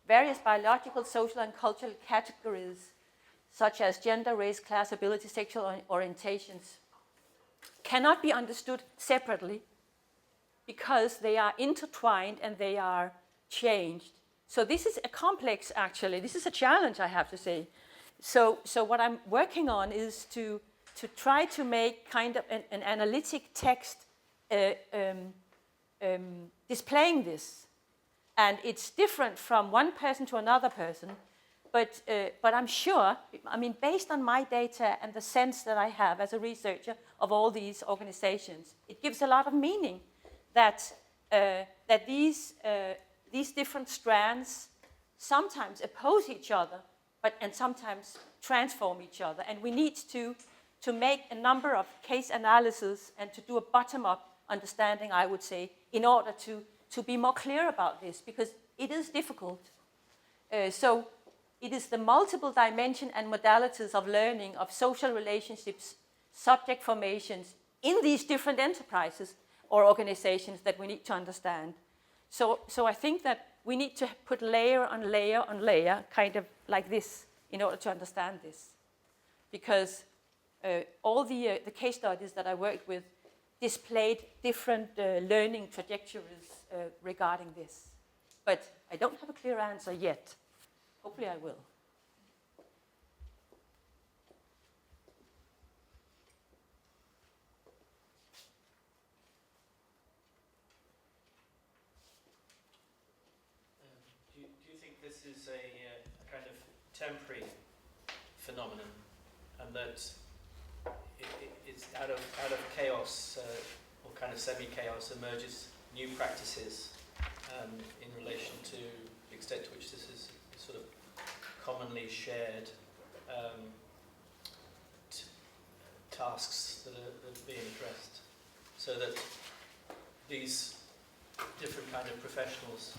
various biological, social, and cultural categories, such as gender, race, class, ability, sexual orientations, cannot be understood separately because they are intertwined and they are changed. So this is a complex, actually. This is a challenge, I have to say. So what I'm working on is to try to make kind of an analytic text displaying this. And it's different from one person to another person, but I'm sure, I mean, based on my data and the sense that I have as a researcher of all these organizations, it gives a lot of meaning that these different strands sometimes oppose each other, and sometimes transform each other. And we need to make a number of case analysis and to do a bottom-up understanding, I would say, in order to be more clear about this, because it is difficult. So it is the multiple dimension and modalities of learning of social relationships, subject formations in these different enterprises or organizations that we need to understand. So I think that we need to put layer on layer on layer, kind of like this, in order to understand this. Because all the case studies that I worked with displayed different learning trajectories regarding this. But I don't have a clear answer yet. Hopefully I will. Do you think this is a kind of temporary phenomenon, and that it's out of chaos or kind of semi-chaos emerges new practices in relation to the extent to which this is sort of commonly shared tasks that are being addressed, so that these different kind of professionals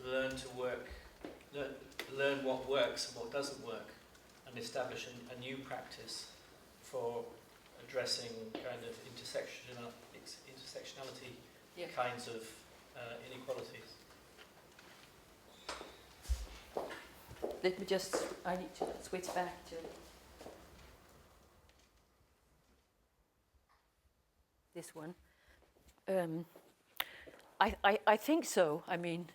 learn to work, learn what works and what doesn't work, and establish a new practice for addressing kind of intersectionality kinds of inequalities. Let me just, I need to switch back to this one. I think so. I mean,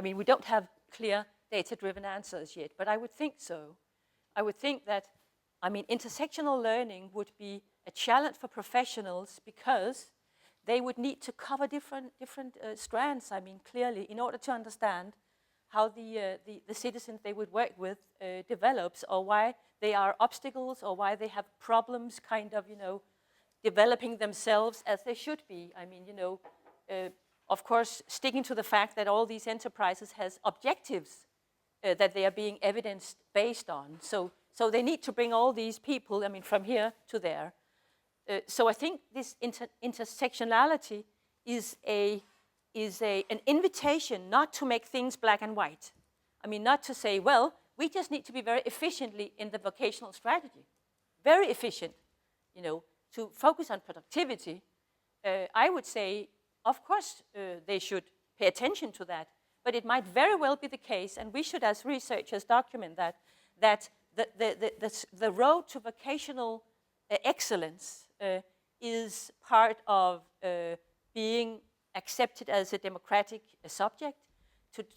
we don't have clear data-driven answers yet, but I would think so. I would think that, intersectional learning would be a challenge for professionals because they would need to cover different strands, clearly, in order to understand how the citizens they would work with develops, or why they are obstacles, or why they have problems kind of, developing themselves as they should be. Of course, sticking to the fact that all these enterprises has objectives that they are being evidence based on. So they need to bring all these people, from here to there. So I think this intersectionality is an invitation not to make things black and white. Not to say, well, we just need to be very efficiently in the vocational strategy. Very efficient, to focus on productivity. I would say, of course, they should pay attention to that, but it might very well be the case, and we should as researchers document that the road to vocational excellence is part of being accepted as a democratic subject,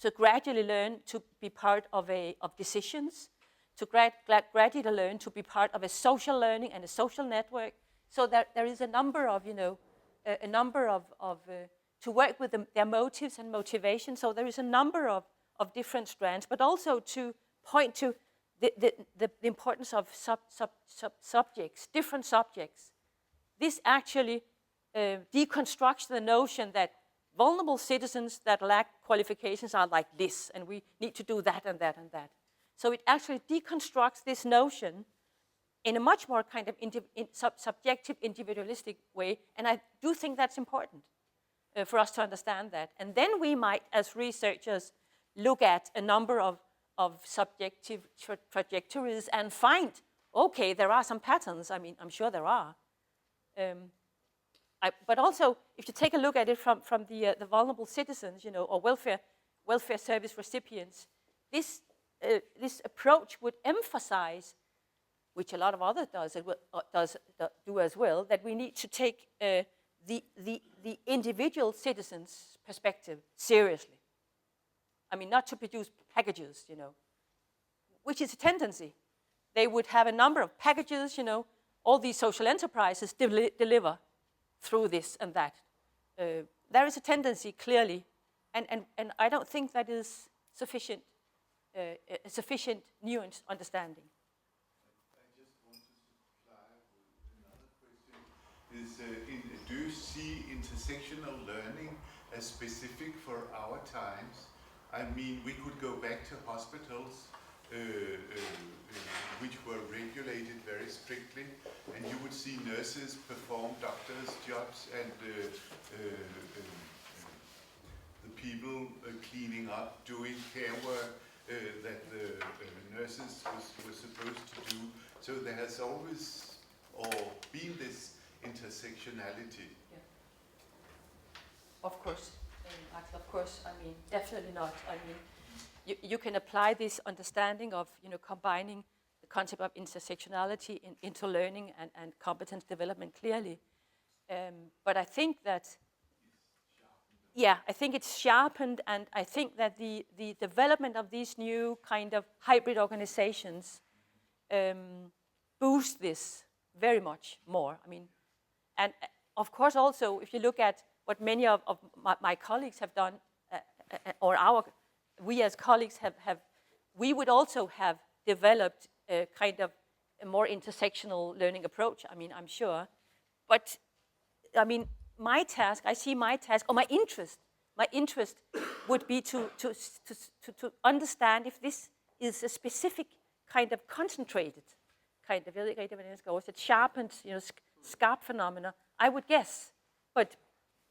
to gradually learn to be part of decisions, to gradually learn to be part of a social learning and a social network. So there is a number of, to work with their motives and motivation. So there is a number of different strands, but also to point to the importance of subjects, different subjects. This actually deconstructs the notion that vulnerable citizens that lack qualifications are like this, and we need to do that and that and that. So it actually deconstructs this notion in a much more kind of subjective, individualistic way, and I do think that's important for us to understand that. And then we might, as researchers, look at a number of subjective trajectories and find, okay, there are some patterns. I mean, I'm sure there are. But also, if you take a look at it from the vulnerable citizens, or welfare service recipients, this approach would emphasize, which a lot of others do as well, that we need to take the individual citizen's perspective seriously. I mean, not to produce packages, which is a tendency. They would have a number of packages, all these social enterprises deliver through this and that. There is a tendency, clearly, and I don't think that is sufficient, a sufficient nuanced understanding. I just want to supply with another question. Do you see intersectional learning as specific for our times? I mean, we could go back to hospitals which were regulated very strictly, and you would see nurses perform doctors' jobs, and the people cleaning up, doing care work that the nurses were supposed to do. So there has always been this intersectionality. Yeah. Of course. Of course, I mean, definitely not. I mean, you can apply this understanding of, combining the concept of intersectionality into learning and competence development clearly. But I think that, I think it's sharpened, and I think that the development of these new kind of hybrid organizations boost this very much more. I mean, and of course also, if you look at what many of my colleagues have done, we as colleagues we would also have developed a kind of a more intersectional learning approach, I mean, I'm sure. But, I mean, my interest would be to understand if this is a specific kind of concentrated kind of, it sharpened, scarp phenomena, I would guess. But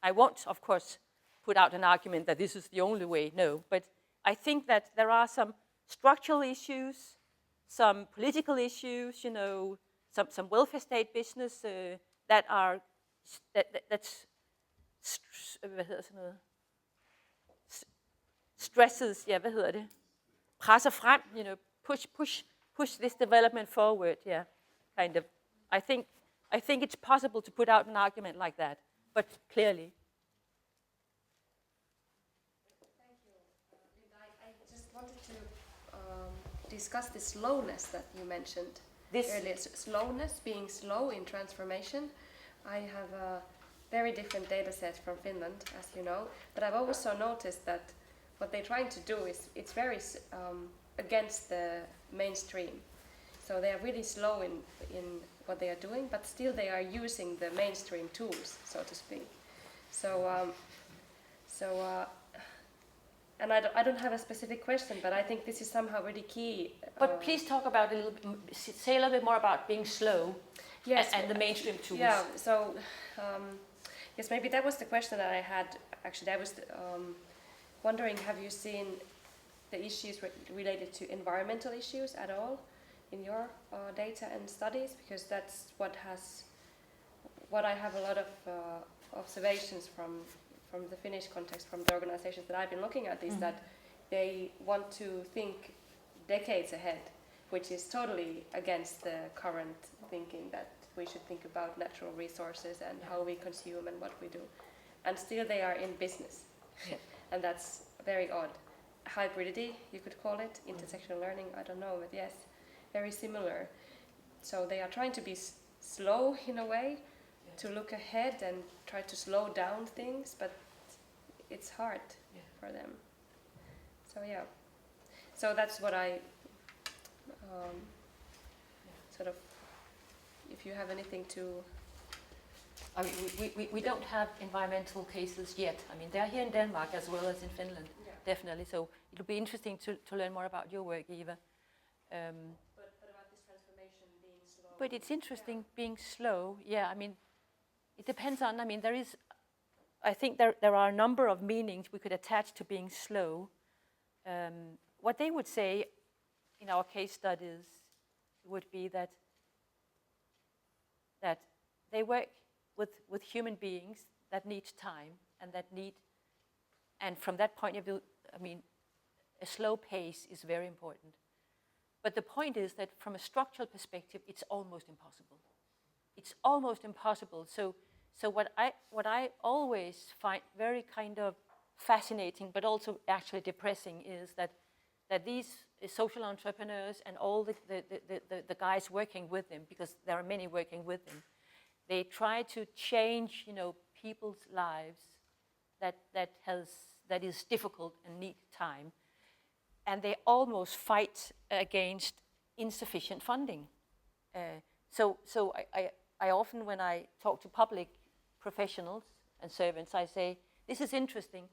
I won't, of course, put out an argument that this is the only way, no. But I think that there are some structural issues, some political issues, some welfare state business that stresses, presser frem, push this development forward, kind of. I think it's possible to put out an argument like that, but clearly. Thank you, Linda. I just wanted to discuss the slowness that you mentioned earlier. Slowness, being slow in transformation. I have a very different data set from Finland, as you know, but I've also noticed that what they're trying to do is it's very against the mainstream. So they are really slow in what they are doing, but still they are using the mainstream tools, so to speak. And I don't have a specific question, but I think this is somehow really key. But please talk about say a little bit more about being slow, yes, and the mainstream tools. Yeah, so yes, maybe that was the question that I had. Actually, I was wondering, have you seen the issues related to environmental issues at all in your data and studies? Because that's what I have a lot of observations from the Finnish context, from the organizations that I've been looking at, is that they want to think decades ahead, which is totally against the current thinking that we should think about natural resources and how we consume and what we do. And still they are in business. And that's very odd. Hybridity, you could call it, intersectional learning, I don't know, but yes. very similar. So they are trying to be slow in a way, to look ahead and try to slow down things, but it's hard for them. So yeah, so that's what I sort of, if you have anything to... I mean, we don't have environmental cases yet. I mean, they're here in Denmark as well as in Finland, definitely. So it'll be interesting to learn more about your work, Eva. But about this transformation being slow. But it's interesting being slow. Yeah, I mean, it depends on, I mean, I think there are a number of meanings we could attach to being slow. What they would say in our case studies would be that they work with human beings that need time and from that point of view, I mean, a slow pace is very important. But the point is that from a structural perspective, it's almost impossible. It's almost impossible. So what I always find very kind of fascinating, but also actually depressing, is that these social entrepreneurs and all the guys working with them, because there are many working with them, they try to change, people's lives that is difficult and need time, and they almost fight against insufficient funding. So I often, when I talk to public professionals and servants, I say, this is interesting.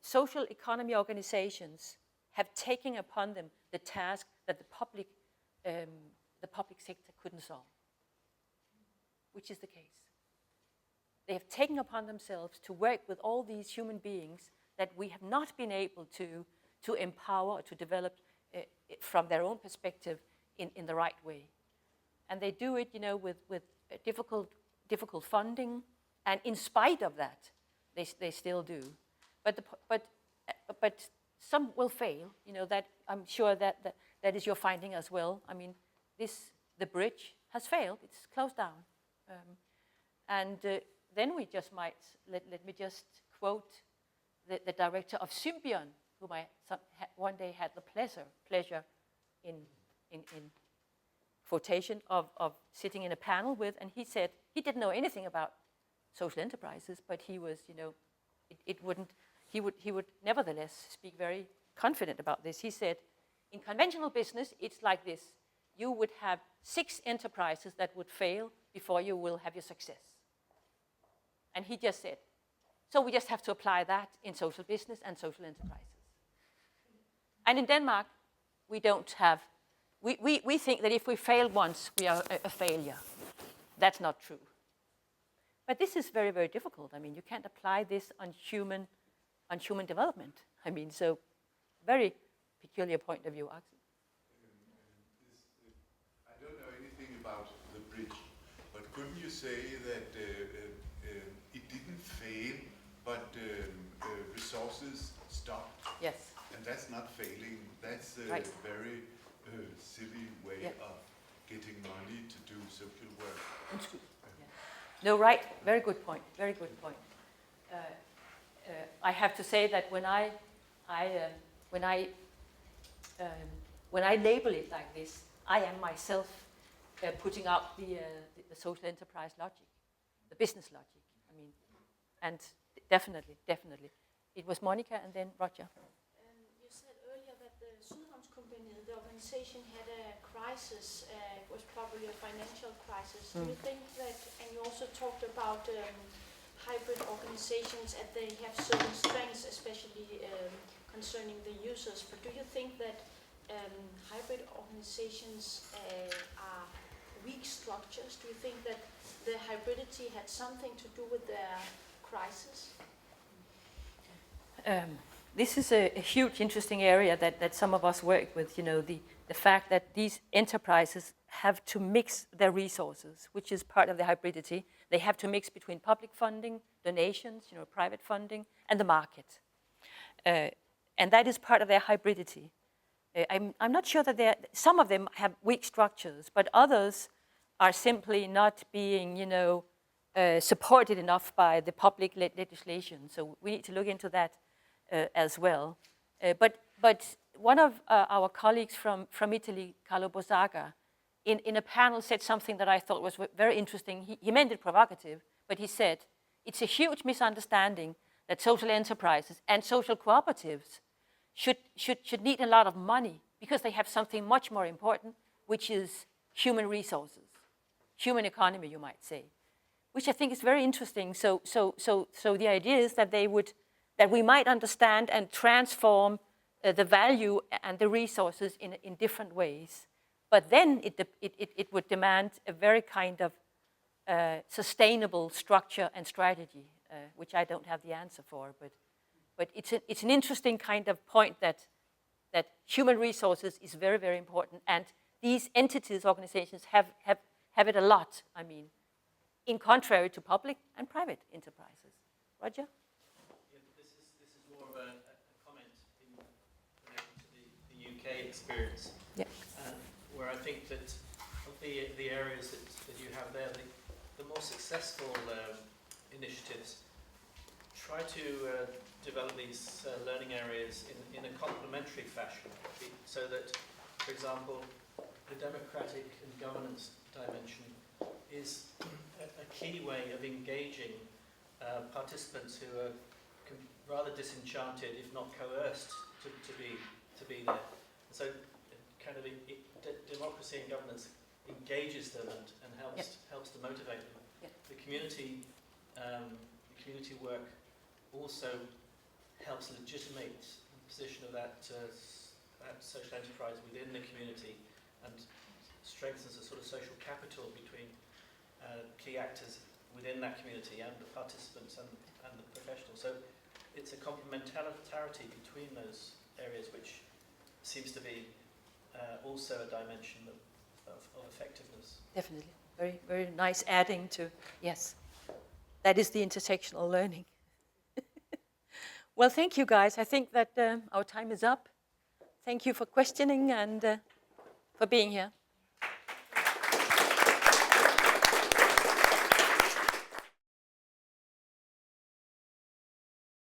Social economy organizations have taken upon them the task that the public sector couldn't solve, which is the case. They have taken upon themselves to work with all these human beings that we have not been able to empower or to develop from their own perspective in the right way. And they do it, with difficult funding, and in spite of that, they still do. But some will fail. That I'm sure that is your finding as well. I mean, the bridge has failed. It's closed down, and then we just might let me just quote the director of Symbion, whom I one day had the pleasure in quotation of sitting in a panel with, and he said he didn't know anything about social enterprises, but he was, he would nevertheless speak very confident about this. He said, in conventional business, it's like this. You would have 6 enterprises that would fail before you will have your success. And he just said, so we just have to apply that in social business and social enterprises. And in Denmark, we don't have, we think that if we fail once, we are a failure. That's not true. But this is very, very difficult. I mean, you can't apply this on human development. I mean, so very peculiar point of view, Axel. I don't know anything about the bridge, but couldn't you say that it didn't fail, but resources stopped? Yes. And that's not failing. That's a right. very silly way of getting money to do social work. No, right. Very good point. Very good point. I have to say that when I label it like this, I am myself putting out the social enterprise logic, the business logic. I mean, and definitely, it was Monica and then Roger. You said earlier that the Sydhavnskompagniet, the organization, had a crisis. It was probably a financial crisis. Do you think that? And you also talked about hybrid organizations, and they have certain strengths, especially concerning the users. But do you think that hybrid organizations are weak structures? Do you think that the hybridity had something to do with their crisis? This is a huge, interesting area that some of us work with. The fact that these enterprises have to mix their resources, which is part of the hybridity. They have to mix between public funding, donations, private funding, and the market. And that is part of their hybridity. I'm not sure that some of them have weak structures, but others are simply not being, supported enough by the public legislation. So we need to look into that as well. But one of our colleagues from Italy, Carlo Bosaga, in a panel said something that I thought was very interesting. He meant it provocative, but he said, it's a huge misunderstanding that social enterprises and social cooperatives should need a lot of money because they have something much more important, which is human resources, human economy, you might say, which I think is very interesting. So the idea is that that we might understand and transform the value and the resources in different ways. But then it would demand a very kind of sustainable structure and strategy, which I don't have the answer for. But it's an interesting kind of point that human resources is very, very important. And these entities, organizations have it a lot, I mean, in contrary to public and private enterprises. Roger? Yeah, this is more of a comment in relation to the UK experience. Yeah. Where I think that of the areas that you have there, the more successful initiatives try to develop these learning areas in a complementary fashion, so that, for example, the democratic and governance dimension is a key way of engaging participants who are rather disenchanted, if not coerced, to be there. So, kind of democracy and governance engages them and helps to motivate them. Yep. The community work also helps legitimate the position of that social enterprise within the community and strengthens a sort of social capital between key actors within that community and the participants and the professionals. So it's a complementarity between those areas which seems to be also a dimension of effectiveness. Definitely. Very, very nice adding to, yes. That is the intersectional learning. Well, thank you guys. I think that our time is up. Thank you for questioning and for being here.